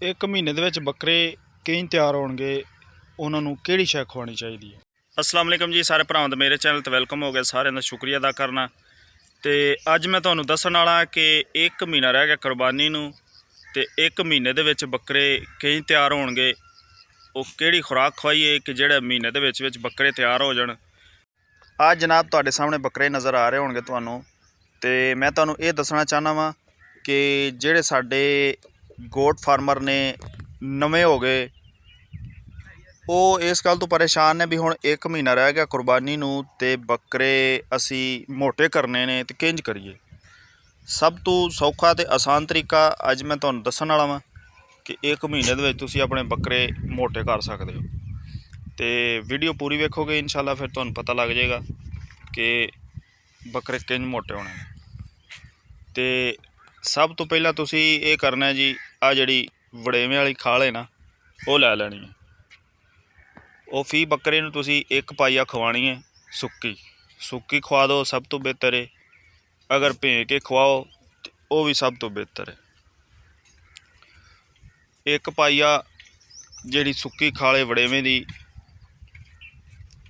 एक महीने दे विच बकरे किंज तैयार होणगे, उन्हां नूं किहड़ी शै खवानी चाहिदी है। अस्सलाम वालेकुम जी, सारे भरावां दा मेरे चैनल ते वेलकम हो गया। सारेयां दा शुक्रिया अदा करना। तो अज मैं तुहानूं दस्सण वाला कि एक महीना रह गया कुरबानी नूं, ते एक महीने दे विच बकरे किंज तैयार होणगे, वो किहड़ी खुराक खवाइए कि जेहड़े महीने दे विच बकरे तैयार हो जाण। अज जनाब तुहाडे सामने बकरे नज़र आ रहे होणगे तुहानूं, ते मैं तुहानूं ये दस्सना चाहना वा कि जेहड़े साडे गोट फार्मर ने नवे हो गए, वो इस गल तो परेशान ने भी हुण एक महीना रह गया कुरबानी नूं ते बकरे असी मोटे करने ने ते किंज करिए। सब तो सौखा ते आसान तरीका अज मैं तुहानूं दस्सण वाला वां कि एक महीने दे विच तुसीं अपने बकरे मोटे कर सकदे हो। तो वीडियो पूरी वेखोगे इंशाअल्लाह फिर तुहानूं पता लग जाएगा कि बकरे किंज मोटे होने। तो सब तो पहला तुसीं ये करना है जी, आ जिहड़ी वड़ेवें वाली खाल है ना, वो लै लैनी है। वो फी बकरे नूं तुसीं एक पाइया खवानी है, सुक्की खवा दो सब तो बेहतर है। अगर भें के खवाओ तो वह भी सब तो बेहतर है। एक पाइया जिहड़ी सुक्की खाल है वड़ेवें दी,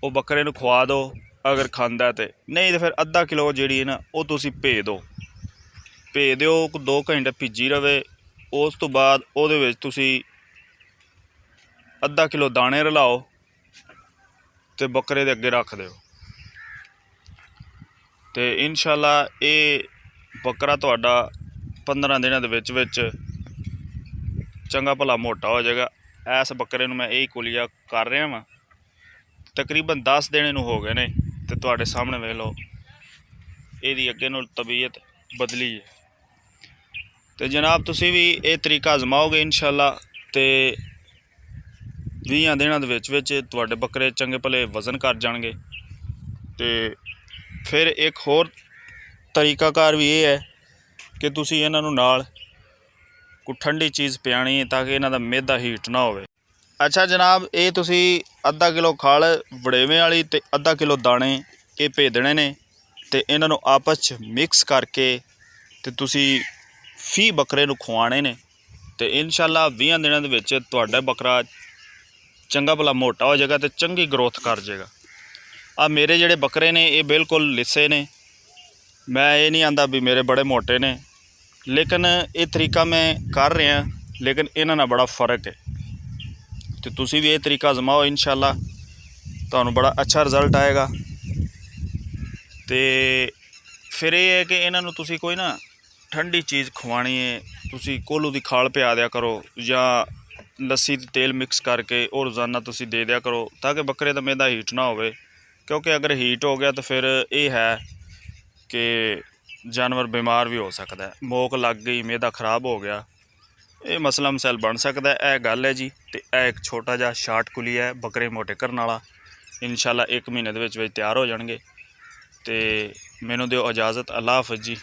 वो बकरे नूं खवा दो अगर खांदा तो, नहीं तो फिर अद्धा किलो जिहड़ी है ना वो तुसीं भे दो। भे दिओ 2 घंटे भिजी रवे। उस तो बाद उहदे विच तुसीं अद्धा किलो दाने रलाओ तो बकरे दे अगे रख दो। तो इंशाअल्लाह ये बकरा तुहाडा 15 दिनों दे विच चंगा भला मोटा हो जाएगा। इस बकरे नूं मैं यही कुलिया कर रहा वां, तकरीबन 10 दिन इहनूं हो गए ने। तो तुहाडे सामने वेख लो इहदी अगे नाल तबीयत बदली है। तो जनाब तुसीं भी ये तरीका आजमाओगे इंशाअल्लाह, तो 20 दिनों दे विच तुहाडे बकरे चंगे भले वजन कर जाणगे। तो फिर एक होर तरीकाकार भी ये है कि तुसीं इन्हां नूं नाल कोई ठंडी चीज़ पियाणी है ताकि इन्हां दा मैदा हीट ना होवे। अच्छा जनाब, ये तुसीं अद्धा किलो खाल वड़ेवें वाली ते अद्धा किलो दाने ये भेजने ने, तो इन्हां नूं आपस च मिक्स करके ते तुसीं फी बकरे नूं खवाने ने। तो इंशाअल्लाह 20 दिनों दे विच तुहाडा बकरा चंगा भला मोटा हो जाएगा तो चंगी ग्रोथ कर जाएगा। आ मेरे जिहड़े बकरे ने ये बिल्कुल लिस्से ने। मैं ये नहीं आंदा भी मेरे बड़े मोटे ने, लेकिन ये तरीका मैं कर रहा, लेकिन इन्हां नाल बड़ा फ़र्क है। तो तुसीं भी ये तरीका आजमाओ इंशाअल्लाह, तुहानूं बड़ा अच्छा रिजल्ट आएगा। तो फिर ये है कि इन्हां नूं तुसीं कोई ना ठंडी चीज़ खवानी है, तुसीं कोल्हू दी खाल पिया दिया करो या लस्सी ते तेल मिक्स करके और रोज़ाना तुसीं दे दिया करो ताकि बकरे दा मैदा हीट ना होवे। क्योंकि अगर हीट हो गया तो फिर ये है कि जानवर बीमार भी हो सकता है। मोक लग गई, मैदा खराब हो गया, ये मसला मसैल बन सकता है। यह गल है जी। तो यह एक छोटा जिहा शार्ट कुलिया है बकरे मोटे करने वाला। इंशाअल्लाह एक महीने दे विच तैयार हो जाएंगे। तो मैनूं दिओ इजाज़त। अल्लाह हाफ़िज़ जी।